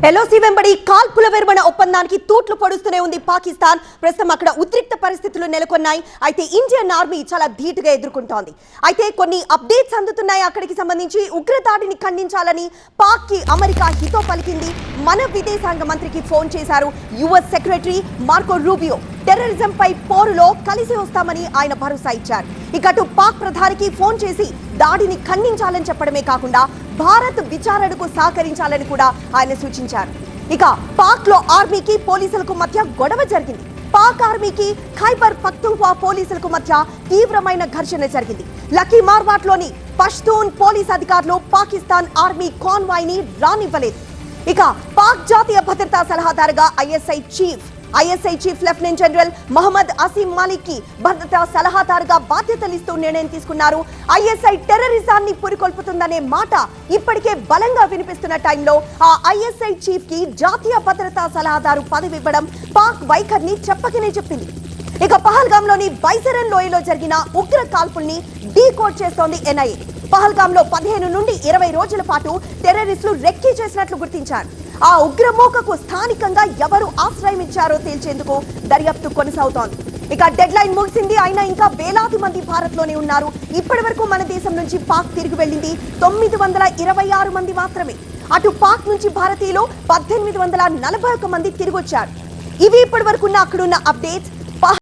LOC వెంబడి కాల్పుల విరమణ ఒప్పందానికి తూట్లు పొడుస్తూనే ఉంది పాకిస్తాన్. ప్రస్తుతం అక్కడ ఉద్రిక్త పరిస్థితులు నెలకొన్నాయి. అయితే ఇండియన్ ఆర్మీ చాలా ధీటుగా ఎదుర్కొంటోంది. అయితే కొన్ని అప్డేట్స్ అందుతున్నాయి. అక్కడికి సంబంధించి ఉగ్రదాడిని ఖండించాలని పాక్ కి అమెరికా హితో పలికింది. మన విదేశాంగ మంత్రికి ఫోన్ చేశారు US secretary Marco Rubio. Terrorism పై పోరులో కలిసి వస్తామని ఆయన భరోసా ఇచ్చారు. ఇక అటు పాక్ ప్రధానికి ఫోన్ చేసి దాడిని ఖండించాలని చెప్పడమే కాకుండా భారత్ విచారణకు సహకరించాలని కూడా ఆయన సూచించారు. ఇక పాక్ లో ఆర్మీకి పోలీసులకు మధ్య గొడవ జరిగింది. పాక్ ఆర్మీకి ఖైబర్ పఖ్తూన్ఖ్వా పోలీసులకు మధ్య తీవ్రమైన ఘర్షణ జరిగింది. లక్కీ మార్వాట్ లోని పష్తూన్ పోలీస్ అధికారులు పాకిస్తాన్ ఆర్మీ కాన్వాయ్ ని రానివ్వలేదు. ఇక పాక్ జాతీయ భద్రతా సలహాదారుగా ISI chief lieutenant general Mohammad Asim Malik కి భద్రతా సలహాదారుగా బాధ్యతలు ఇస్తూ నిర్ణయం తీసుకున్నారు. ఐఎస్ఐ టెర్రరిజాన్ని పురికొల్పుతుందనే మాట ఇప్పటికే బలంగా వినిపిస్తున్న టైంలో ఆ ఐఎస్ఐ చీఫ్ కి జాతీయ భద్రతా సలహాదారు పదవి ఇవ్వడం పాక్ వైఖరిని చెప్పకనే చెప్పింది. ఇక పహల్గామ్ లోని బైసరన్ లోయలో జరిగిన ఉగ్ర కాల్పుల్ని డీకోడ్ చేస్తోంది ఎన్ఐఏ. పహల్గామ్ లో 15 నుండి 20 రోజుల పాటు టెర్రరిస్టులు రెక్కీ చేసినట్లు గుర్తించారు. ఆ ఉగ్రమూకకు స్థానికంగా ఎవరు ఆశ్రయం ఇచ్చారో తేల్చేందుకు దర్యాప్తు కొనసాగుతోంది. ఇక డెడ్ లైన్ ముగిసింది. అయినా ఇంకా వేలాది మంది భారత్ లోనే ఉన్నారు. ఇప్పటి వరకు మన దేశం నుంచి పాక్ తిరిగి వెళ్ళింది 926 మంది మాత్రమే. అటు పాక్ నుంచి భారతీయులు 1841 మంది తిరిగి వచ్చారు. ఇవి ఇప్పటి వరకు అక్కడున్న అప్డేట్స్.